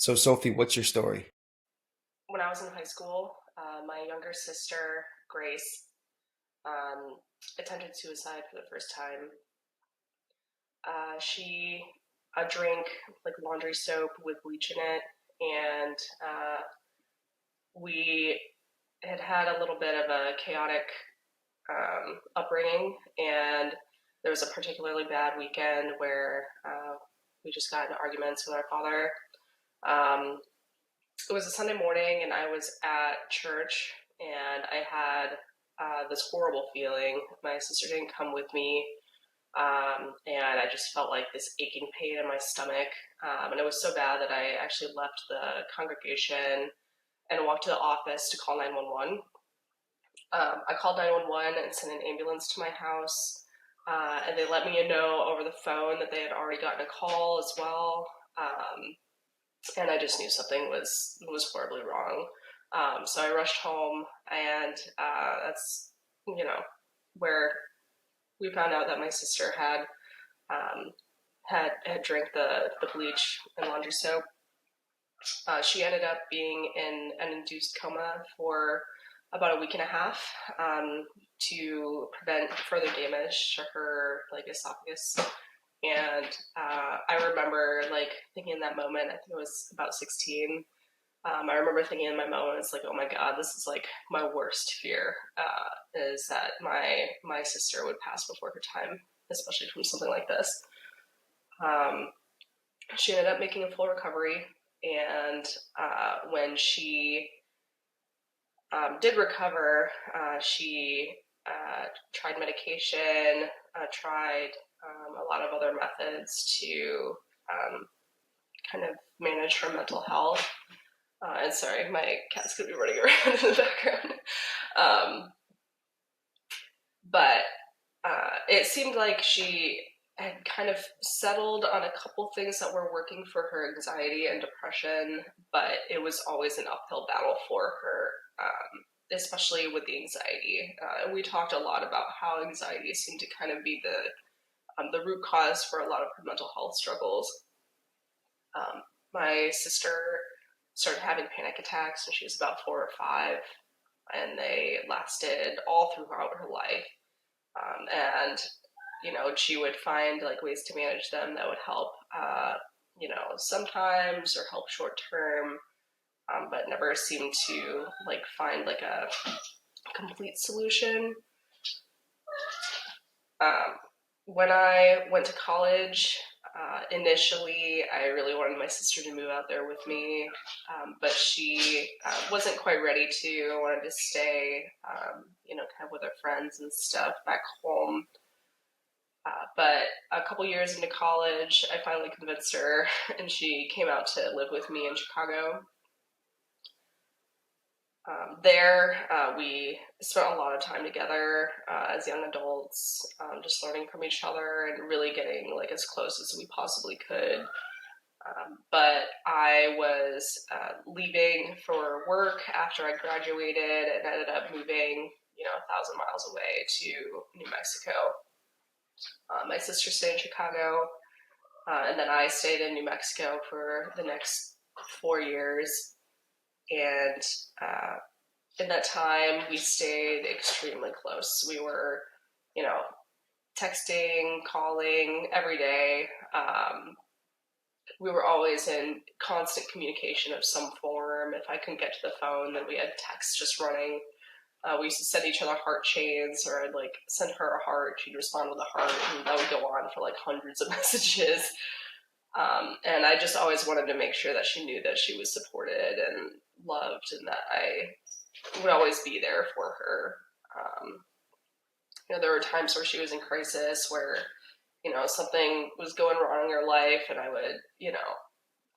So, Sophie, what's your story? When I was in high school, my younger sister, Grace, um, attempted suicide for the first time. She drank like laundry soap with bleach in it, and we had a little bit of a chaotic upbringing, and there was a particularly bad weekend where we just got into arguments with our father. Um, it was a Sunday morning, and I was at church, and I had this horrible feeling. My sister didn't come with me, and I just felt like this aching pain in my stomach. And it was so bad that I actually left the congregation and walked to the office to call 911. I called 911 and sent an ambulance to my house, and they let me know over the phone that they had already gotten a call as well. And I just knew something was horribly wrong. So I rushed home, and that's where we found out that my sister um, had drank the bleach and laundry soap. She ended up being in an induced coma for about a week and a half to prevent further damage to her like esophagus. And I remember like thinking in that moment, I think I was about 16. I remember thinking in my moment, it's like, oh my god, this is like my worst fear is that my sister would pass before her time, especially from something like this. Um, she ended up making a full recovery, and when she did recover, she tried medication, tried a lot of other methods to um, kind of manage her mental health. And sorry, my cat's gonna be running around in the background. Um, but it seemed like she had kind of settled on a couple things that were working for her anxiety and depression, but it was always an uphill battle for her, especially with the anxiety. We talked a lot about how anxiety seemed to kind of be the root cause for a lot of her mental health struggles. My sister started having panic attacks when she was about 4 or 5, and they lasted all throughout her life. And she would find like ways to manage them that would help, sometimes or help short term, but never seemed to like find like a complete solution. Um, when I went to college, initially I really wanted my sister to move out there with me, but she wasn't quite ready to. Wanted to stay, kind of with her friends and stuff back home. But a couple years into college, I finally convinced her, and she came out to live with me in Chicago. There, we spent a lot of time together as young adults, just learning from each other and really getting like as close as we possibly could. But I was leaving for work after I graduated and ended up moving, 1,000 miles away to New Mexico. My sister stayed in Chicago, and then I stayed in New Mexico for the next 4 years. And in that time, we stayed extremely close. We were, you know, texting, calling every day. We were always in constant communication of some form. If I couldn't get to the phone, then we had texts just running. We used to send each other heart chains, or I'd like send her a heart. She'd respond with a heart, and that would go on for like hundreds of messages. And I just always wanted to make sure that she knew that she was supported and loved, and that I would always be there for her. Um, there were times where she was in crisis, where something was going wrong in her life, and I would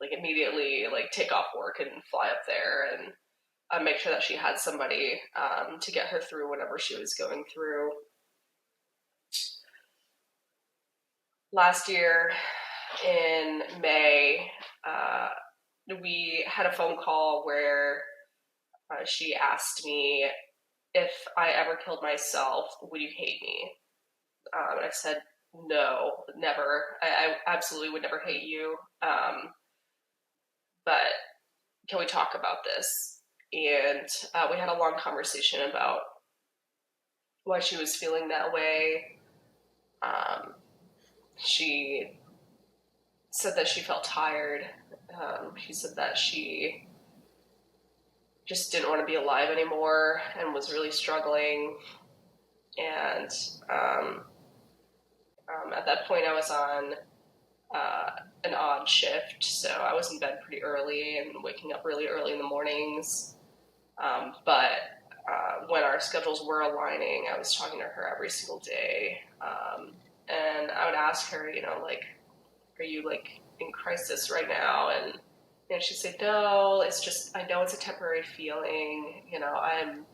like immediately like take off work and fly up there and make sure that she had somebody to get her through whatever she was going through. Last year in May, we had a phone call where she asked me, if I ever killed myself, would you hate me? And I said, no, never. I absolutely would never hate you. but can we talk about this? And we had a long conversation about why she was feeling that way. She said that she felt tired. She said that she just didn't want to be alive anymore and was really struggling. And at that point, I was on an odd shift, so I was in bed pretty early and waking up really early in the mornings. But when our schedules were aligning, I was talking to her every single day. And I would ask her, like, are you like in crisis right now? And she'd say, no, it's just, I know it's a temporary feeling. I'm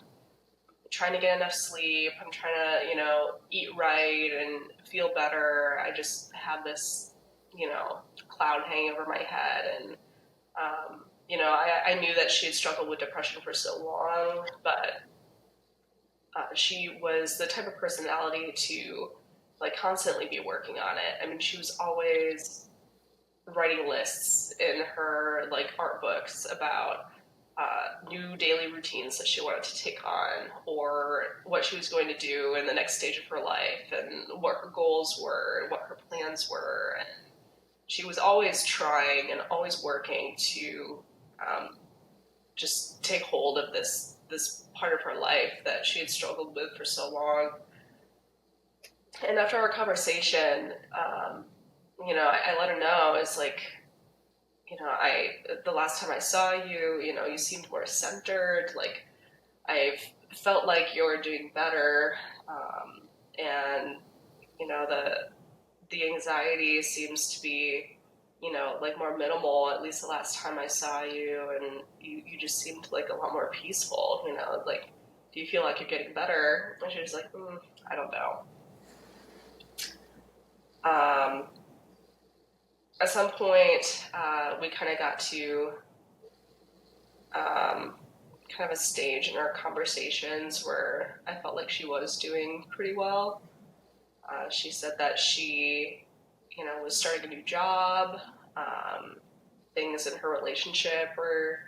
trying to get enough sleep. I'm trying to, eat right and feel better. I just have this, cloud hanging over my head. And, I knew that she had struggled with depression for so long, but she was the type of personality to like constantly be working on it. I mean, she was always writing lists in her like art books about new daily routines that she wanted to take on, or what she was going to do in the next stage of her life, and what her goals were, and what her plans were. And she was always trying and always working to just take hold of this part of her life that she had struggled with for so long. And after our conversation, I let her know, it's like, the last time I saw you, you seemed more centered. Like, I felt like you were doing better, and the anxiety seems to be, like more minimal. At least the last time I saw you, and you just seemed like a lot more peaceful. Like, do you feel like you're getting better? And she was like, I don't know. Um, at some point, we kind of got to kind of a stage in our conversations where I felt like she was doing pretty well. She said that she, was starting a new job. Um, Things in her relationship were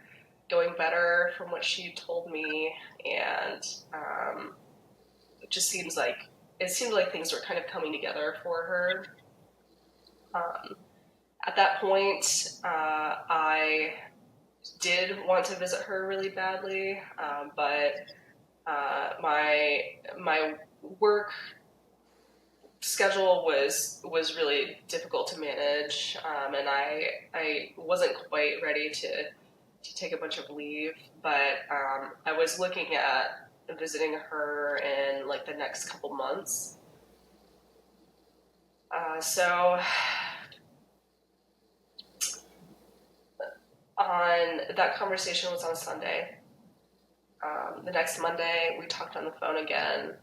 going better from what she told me, and it just seemed like things were kind of coming together for her. Um, at that point, I did want to visit her really badly, but my work schedule was really difficult to manage, and I wasn't quite ready to take a bunch of leave. But I was looking at visiting her in like the next couple months. So on that conversation was on Sunday. The next Monday, we talked on the phone again.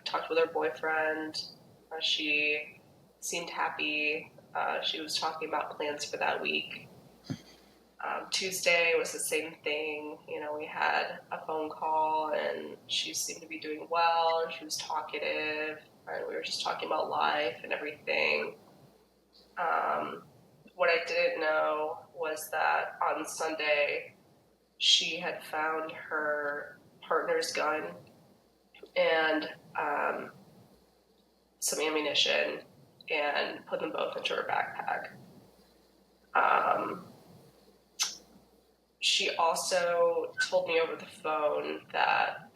Talked with her boyfriend. She seemed happy. She was talking about plans for that week. Tuesday was the same thing. We had a phone call, and she seemed to be doing well, and she was talkative, and we were just talking about life and everything. What I didn't know was that on Sunday, she had found her partner's gun and some ammunition and put them both into her backpack. She also told me over the phone that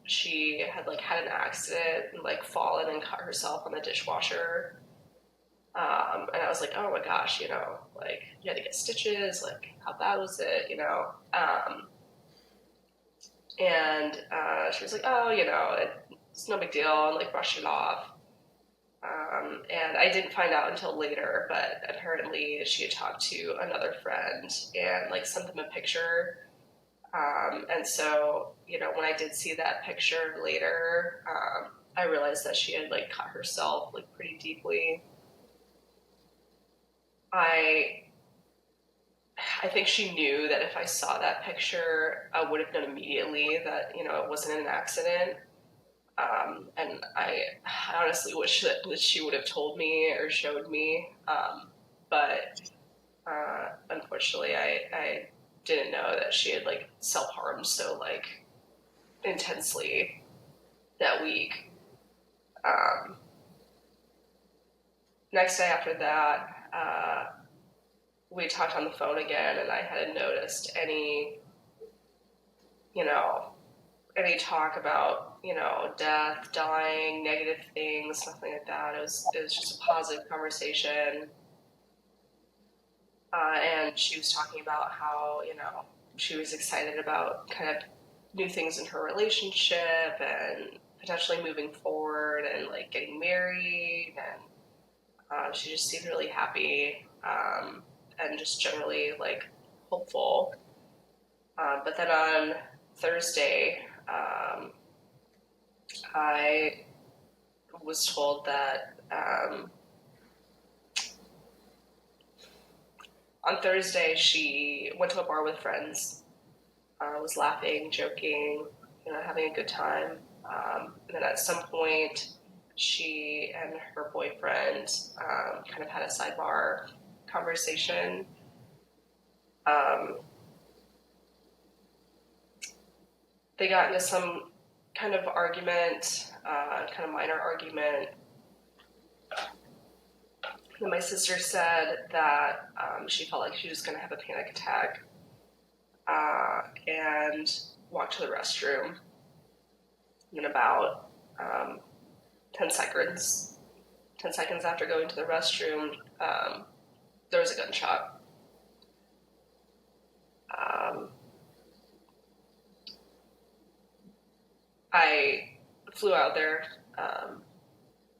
she had like had an accident and like fallen and cut herself on the dishwasher. And I was like, oh my gosh, like you had to get stitches, like how bad was it, and she was like, oh, it's no big deal, and like brushed it off. And I didn't find out until later, but apparently she had talked to another friend and like sent them a picture. And so, when I did see that picture later, I realized that she had like cut herself like pretty deeply. I think she knew that if I saw that picture, I would have known immediately that, it wasn't an accident. And I honestly wish that she would have told me or showed me. But Unfortunately, I didn't know that she had like self-harmed so like intensely that week. Um, Next day after that, we talked on the phone again, and I hadn't noticed you know, any talk about, death, dying, negative things, nothing like that. It was just a positive conversation. And she was talking about how, she was excited about kind of new things in her relationship and potentially moving forward and like getting married. And she just seemed really happy, and just generally like hopeful. But then on Thursday, I was told that on Thursday she went to a bar with friends, was laughing, joking, having a good time. And then at some point, she and her boyfriend kind of had a sidebar conversation. Um, they got into some kind of argument, kind of minor argument. And my sister said that she felt like she was going to have a panic attack, and walked to the restroom. In about 10 seconds, 10 seconds after going to the restroom, there was a gunshot. I flew out there as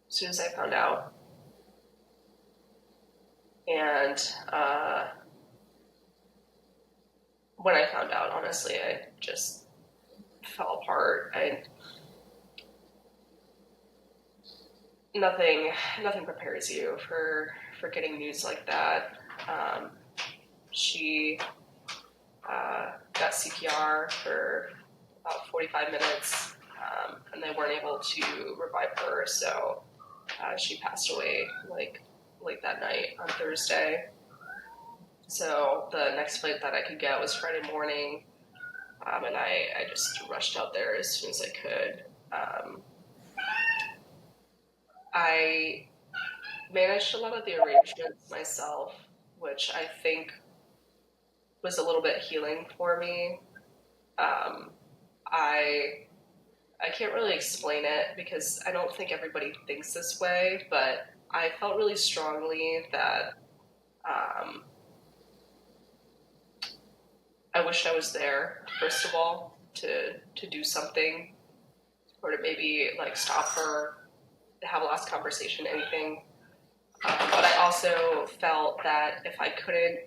soon as I found out. And when I found out, honestly, I just fell apart. Nothing prepares you for getting news like that. She got CPR for about 45 minutes, and they weren't able to revive her, so she passed away like late that night on Thursday. So the next flight that I could get was Friday morning, and I just rushed out there as soon as I could. I managed a lot of the arrangements myself, which I think was a little bit healing for me. Um, I I can't really explain it because I don't think everybody thinks this way, but I felt really strongly that um, I wished I was there, first of all, to do something, or to maybe like stop her, have a last conversation, anything. But I also felt that if I couldn't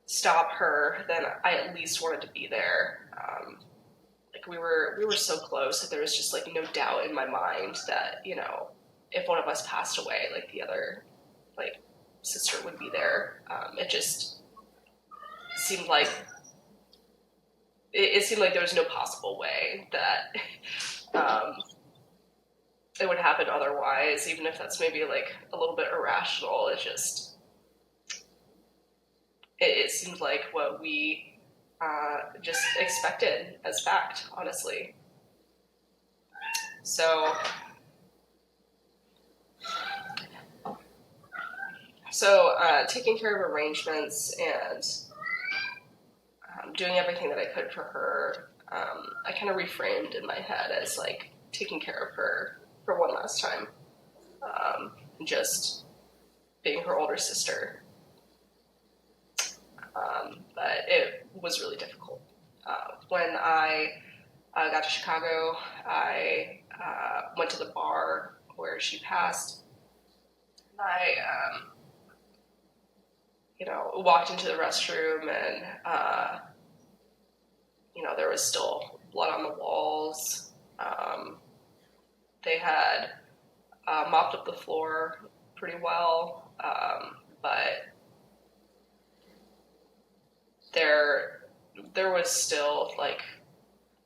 stop her, then I at least wanted to be there. Like we were so close that there was just like no doubt in my mind that if one of us passed away, like the other like sister would be there. It just seemed like it seemed like there was no possible way that it would happen otherwise, even if that's maybe like a little bit irrational. It seemed like what we just expected as fact, honestly. So taking care of arrangements and doing everything that I could for her, I kind of reframed in my head as like taking care of her for one last time, just being her older sister. But it was really difficult. When I got to Chicago, I went to the bar where she passed. I, walked into the restroom, and there was still blood on the walls. They had mopped up the floor pretty well, but there was still like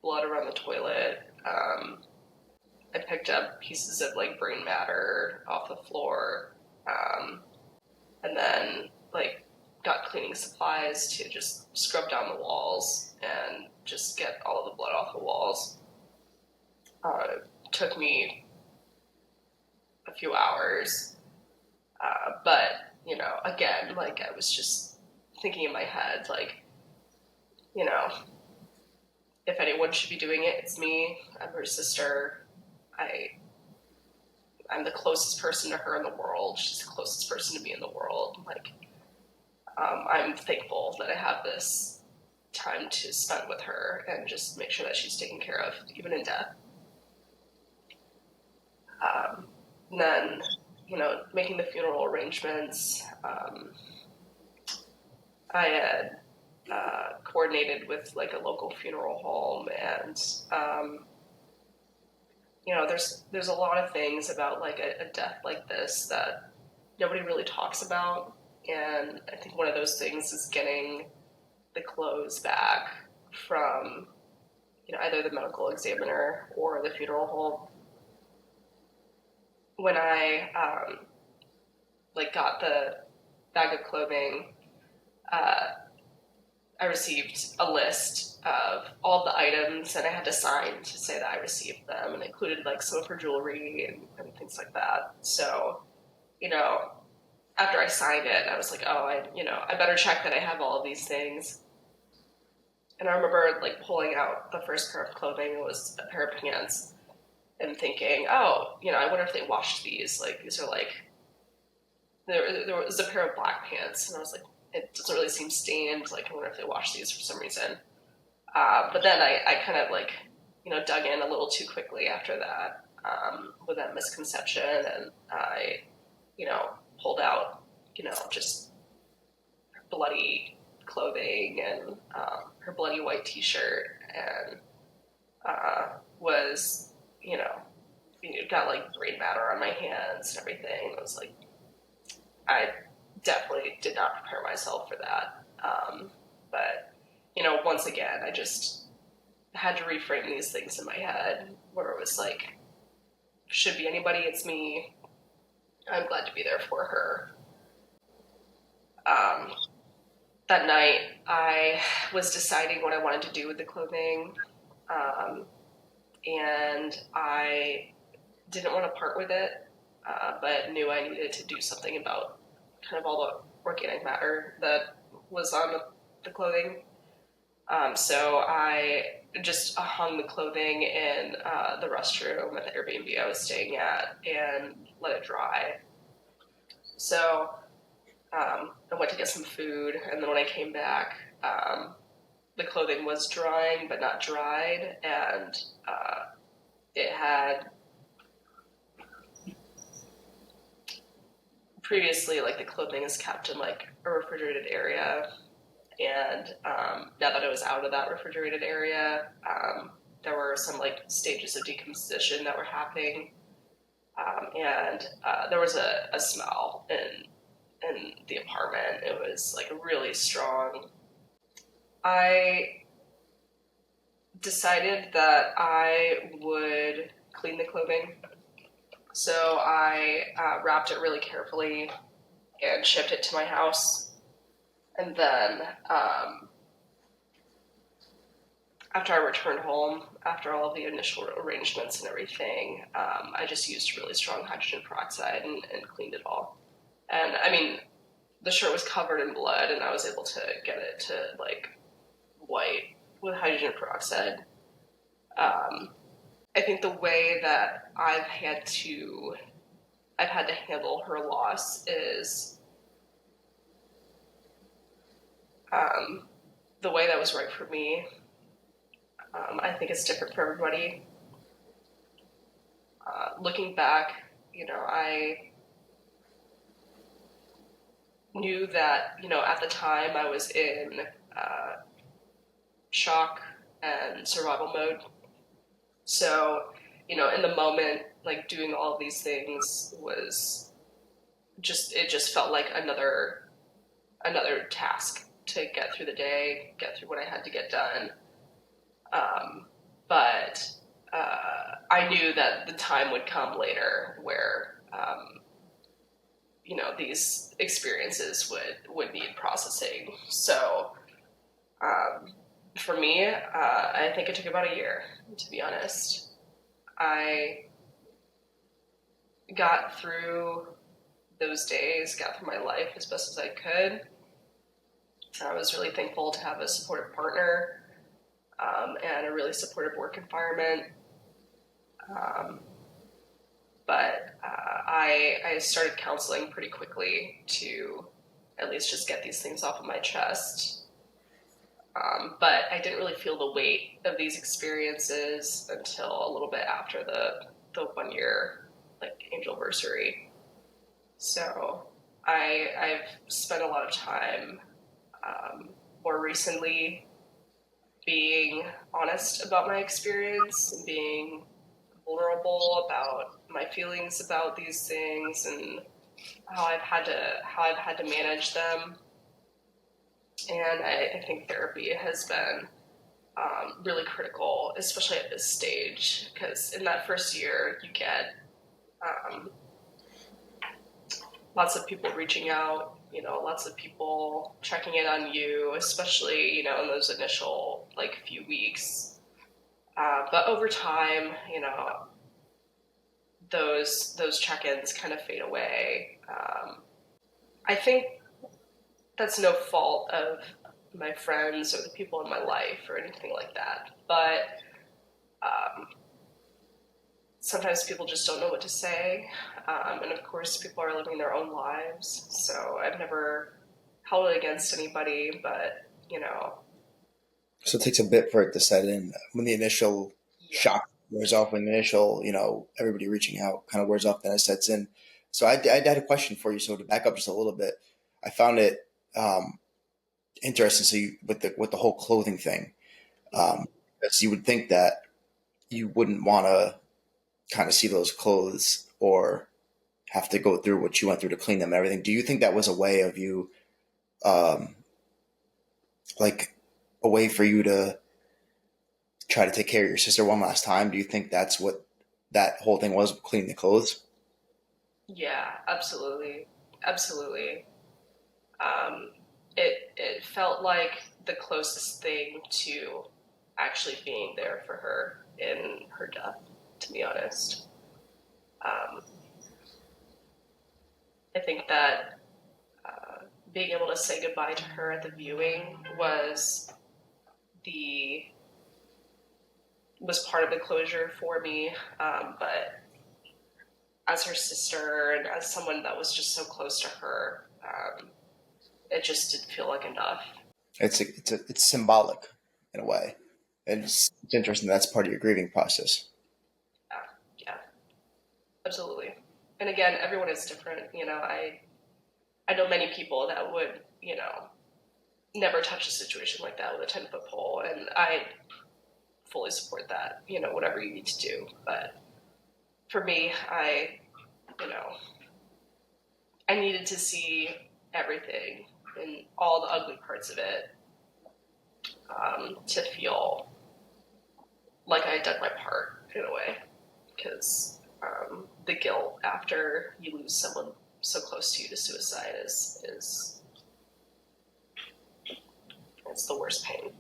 blood around the toilet. I picked up pieces of like brain matter off the floor, and then like got cleaning supplies to just scrub down the walls and just get all of the blood off the walls. Took me a few hours, but again, like I was just thinking in my head, like, if anyone should be doing it, it's me. I'm her sister. I'm the closest person to her in the world. She's the closest person to me in the world. Like, I'm thankful that I have this time to spend with her and just make sure that she's taken care of, even in death. And then, making the funeral arrangements. I had coordinated with like a local funeral home, and there's a lot of things about like a death like this that nobody really talks about, and I think one of those things is getting the clothes back from either the medical examiner or the funeral home. When I got the bag of clothing, I received a list of all the items, and I had to sign to say that I received them, and it included like some of her jewelry and things like that. So, after I signed it, I was like, oh, I better check that I have all of these things. And I remember like pulling out the first pair of clothing. It was a pair of pants, and thinking, oh, I wonder if they washed these. Like, these are like, there was a pair of black pants, and I was like, it doesn't really seem stained. Like, I wonder if they washed these for some reason. But then I kind of like, dug in a little too quickly after that, with that misconception, and I, pulled out, just bloody clothing and her bloody white t-shirt, and was, got like brain matter on my hands and everything. I was like, I definitely did not prepare myself for that. But, once again, I just had to reframe these things in my head where it was like, should be anybody, it's me. I'm glad to be there for her. That night, I was deciding what I wanted to do with the clothing, and I didn't want to part with it, but knew I needed to do something about kind of all the organic matter that was on the clothing. So I just hung the clothing in the restroom at the Airbnb I was staying at and let it dry. So I went to get some food, and then when I came back, the clothing was drying but not dried, and it had previously, like, the clothing is kept in like a refrigerated area, and now that it was out of that refrigerated area, there were some like stages of decomposition that were happening, and there was a smell in the apartment. It was like really strong. I decided that I would clean the clothing, so I wrapped it really carefully and shipped it to my house. And then after I returned home, after all of the initial arrangements and everything, I just used really strong hydrogen peroxide and cleaned it all. And I mean, the shirt was covered in blood, and I was able to get it to like white with hydrogen peroxide. I think the way that I've had to handle her loss is the way that was right for me. I think it's different for everybody. Looking back, I knew that, at the time I was in shock and survival mode. So, in the moment, like, doing all of these things was it just felt like another task to get through the day, get through what I had to get done. But I knew that the time would come later where, these experiences would need processing. So for me, I think it took about a year, to be honest. I got through those days, got through my life as best as I could. I was really thankful to have a supportive partner and a really supportive work environment. Um, but I started counseling pretty quickly to at least just get these things off of my chest. But I didn't really feel the weight of these experiences until a little bit after the 1 year angelversary. So I've spent a lot of time more recently being honest about my experience and being vulnerable about my feelings about these things and how I've had to manage them. And I think therapy has been really critical, especially at this stage, because in that first year you get um, lots of people reaching out, lots of people checking in on you, especially, in those initial few weeks. But over time, those check-ins kind of fade away. I think that's no fault of my friends or the people in my life or anything like that. But sometimes people just don't know what to say. And of course, people are living their own lives. So I've never held it against anybody, but, So it takes a bit for it to set in. When the initial yeah. shock wears off, when the initial, everybody reaching out kind of wears off, then it sets in. So I had a question for you. So to back up just a little bit, I found it interesting. So with the whole clothing thing, because you would think that you wouldn't want to kind of see those clothes or have to go through what you went through to clean them and everything. Do you think that was a way of you, um, like a way for you to try to take care of your sister one last time? Do you think that's what that whole thing was, cleaning the clothes? Yeah, absolutely. Absolutely. Um, it felt like the closest thing to actually being there for her in her death, to be honest. Um, I think that being able to say goodbye to her at the viewing the was part of the closure for me. But as her sister and as someone that was just so close to her, it just didn't feel like enough. It's symbolic in a way. And it's interesting that's part of your grieving process. Yeah, yeah, absolutely. And again, everyone is different. I know many people that would never touch a situation like that with a 10-foot pole, and I fully support that. Whatever you need to do, but for me, you know I needed to see everything and all the ugly parts of it to feel like I had done my part in a way. Because the guilt after you lose someone so close to you to suicide is it's the worst pain.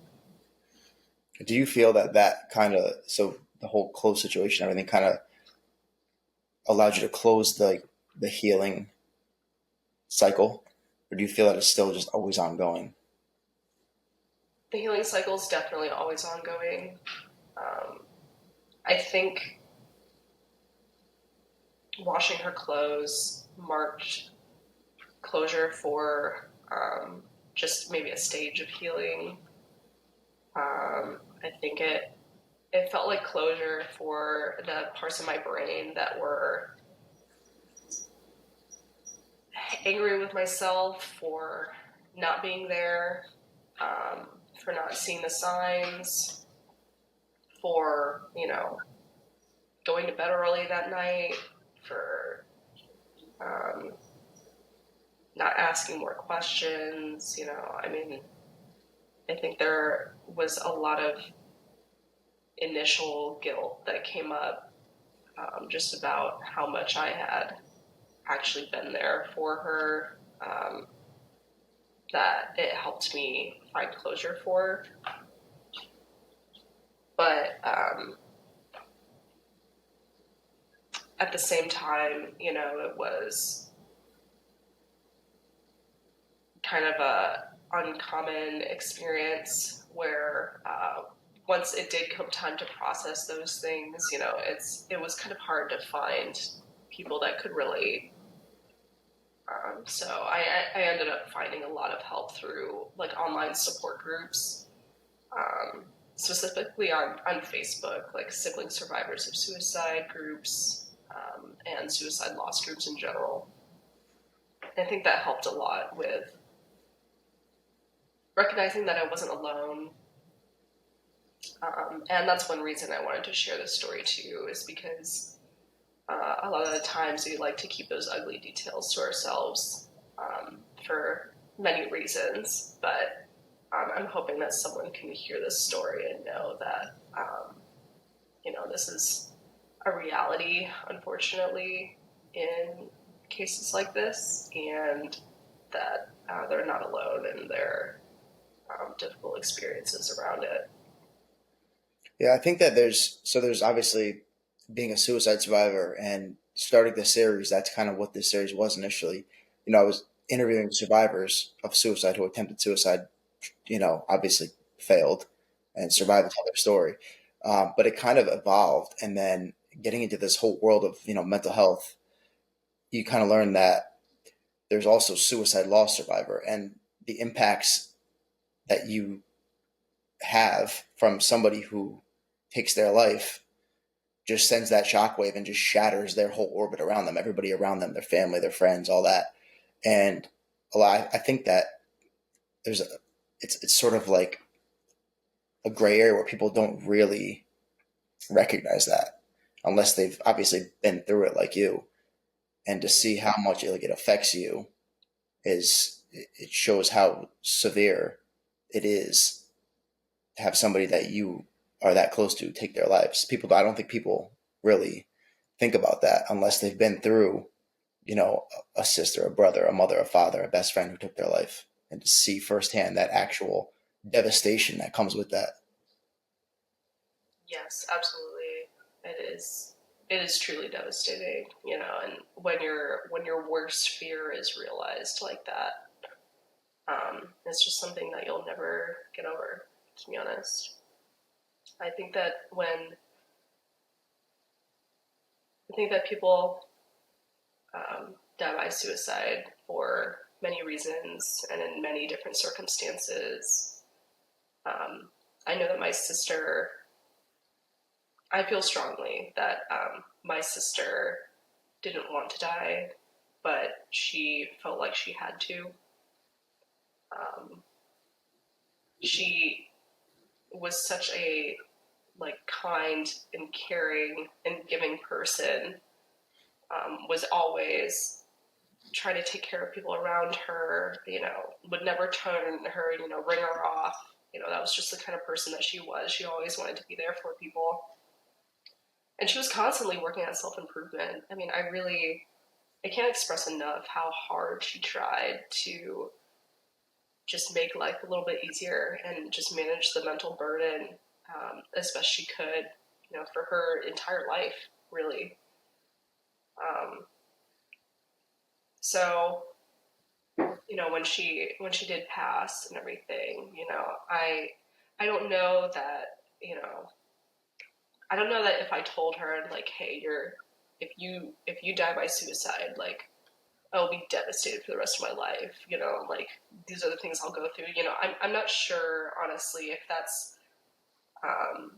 Do you feel that kind of, so the whole close situation, everything kind of allowed you to close the healing cycle? Or do you feel that it's still just always ongoing? The healing cycle is definitely always ongoing. Um, I think washing her clothes marked closure for just maybe a stage of healing. I think it felt like closure for the parts of my brain that were angry with myself for not being there, for not seeing the signs, for going to bed early that night, for um, not asking more questions. I mean, I think there was a lot of initial guilt that came up just about how much I had actually been there for her, that it helped me find closure for. But at the same time, it was kind of a uncommon experience where once it did come time to process those things, it was kind of hard to find people that could relate. So I ended up finding a lot of help through like online support groups, um, specifically on Facebook, like sibling survivors of suicide groups, and suicide loss groups in general. I think that helped a lot with recognizing that I wasn't alone. And that's one reason I wanted to share this story too, is because a lot of the times we like to keep those ugly details to ourselves, for many reasons. But I'm hoping that someone can hear this story and know that, this is a reality, unfortunately, in cases like this, and that they're not alone in their difficult experiences around it. Yeah, I think that there's obviously being a suicide survivor and starting the series. That's kind of what this series was initially. I was interviewing survivors of suicide who attempted suicide. Obviously failed and survived to tell their story. But it kind of evolved, and then getting into this whole world of mental health, you kind of learn that there's also suicide loss survivor, and the impacts that you have from somebody who takes their life just sends that shockwave and just shatters their whole orbit around them, everybody around them, their family, their friends, all that. And I think that there's a, it's sort of like a gray area where people don't really recognize that unless they've obviously been through it like you. And to see how much it affects you is it shows how severe it is to have somebody that you are that close to take their lives. I don't think people really think about that unless they've been through, a sister, a brother, a mother, a father, a best friend who took their life, and to see firsthand that actual devastation that comes with that. Yes, absolutely. It is. It is truly devastating, and when your worst fear is realized like that, it's just something that you'll never get over. To be honest, I think that when I think that people die by suicide for many reasons and in many different circumstances. Um, I know that my sister. I feel strongly that my sister didn't want to die, but she felt like she had to. Um, she was such a kind and caring and giving person. Was always trying to take care of people around her. Would never turn her, ring her off. That was just the kind of person that she was. She always wanted to be there for people, and she was constantly working on self improvement. I mean, I can't express enough how hard she tried to just make life a little bit easier and just manage the mental burden, as best she could, for her entire life, really. Um, so, when she did pass and everything, I don't know that, I don't know that if I told her like, hey, if you die by suicide, like I'll be devastated for the rest of my life. Like these are the things I'll go through. I'm not sure honestly if that's um,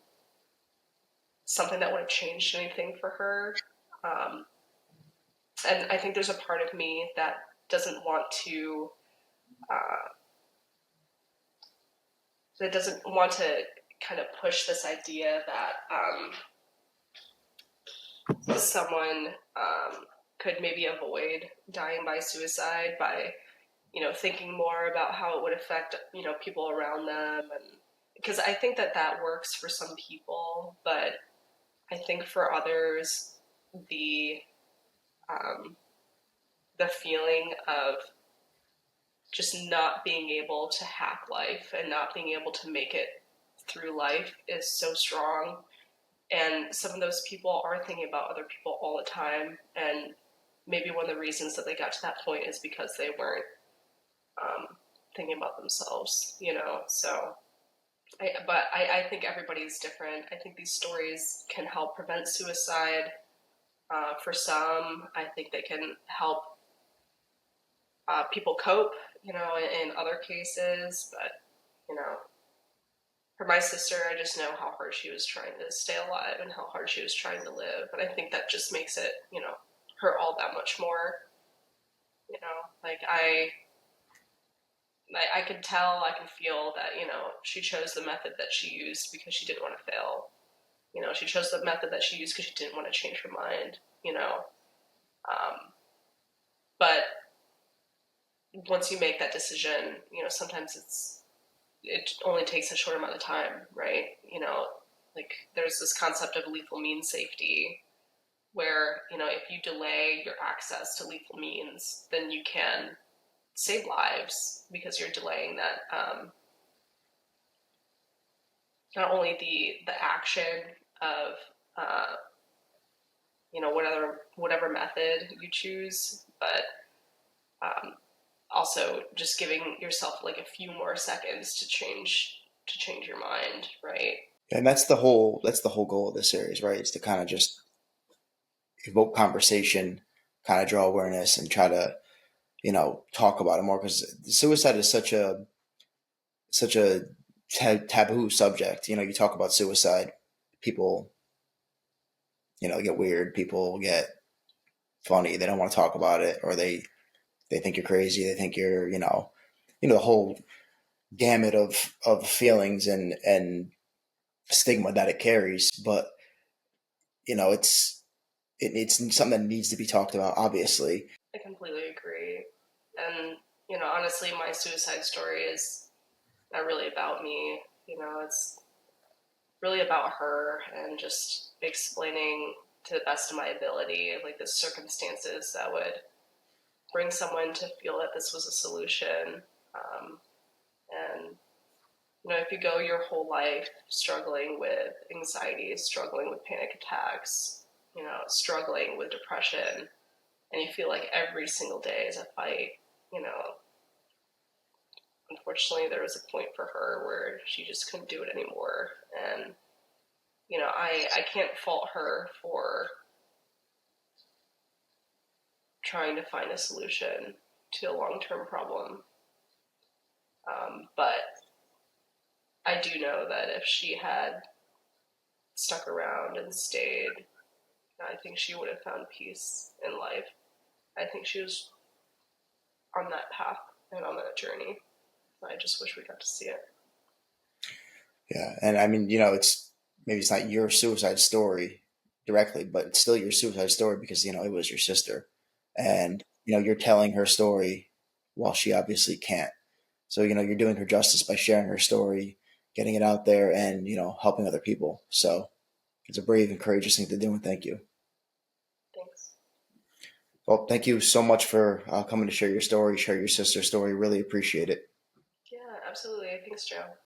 something that would have changed anything for her. Um, and I think there's a part of me that doesn't want to uh, kind of push this idea that someone could maybe avoid dying by suicide by thinking more about how it would affect people around them, and because I think that works for some people, but I think for others the um, the feeling of just not being able to hack life and not being able to make it through life is so strong. And some of those people are thinking about other people all the time. And maybe one of the reasons that they got to that point is because they weren't um, thinking about themselves, you know? So, I think everybody's different. I think these stories can help prevent suicide. For some, I think they can help people cope, you know, in other cases. But, you know, for my sister, I just know how hard she was trying to stay alive and how hard she was trying to live. And I think that just makes it, you know, hurt all that much more. You know, like I can tell, I can feel that, you know, she chose the method that she used because she didn't want to fail. You know, she chose the method that she used because she didn't want to change her mind, you know. But once you make that decision, you know, sometimes it only takes a short amount of time, right? You know, like there's this concept of lethal means safety where, you know, if you delay your access to lethal means, then you can save lives because you're delaying that not only the action of you know whatever method you choose, but also just giving yourself like a few more seconds to change your mind, right? And that's the whole goal of this series, right? It's to kind of just evoke conversation, kind of draw awareness, and try to talk about it more because suicide is such a taboo subject. You talk about suicide, people get weird, people get funny, they don't want to talk about it, or they think you're crazy, they think you're the whole gamut of feelings and stigma that it carries. But it's something that needs to be talked about, obviously. I completely agree. And, you know, honestly, my suicide story is not really about me. You know, it's really about her and just explaining to the best of my ability, like the circumstances that would bring someone to feel that this was a solution. And, you know, if you go your whole life struggling with anxiety, struggling with panic attacks, you know, struggling with depression, and you feel like every single day is a fight, you know, unfortunately there was a point for her where she just couldn't do it anymore. And, you know, I can't fault her for trying to find a solution to a long-term problem. But I do know that if she had stuck around and stayed, I think she would have found peace in life. I think she was on that path and on that journey. I just wish we got to see it. Yeah, and I mean, it's not your suicide story directly, but it's still your suicide story because it was your sister, and you're telling her story while she obviously can't. So you're doing her justice by sharing her story, getting it out there, and helping other people. So it's a brave and courageous thing to do, and thank you. Thanks. Well, thank you so much for coming to share your story, share your sister's story. Really appreciate it. Yeah, absolutely. Thanks, Joe.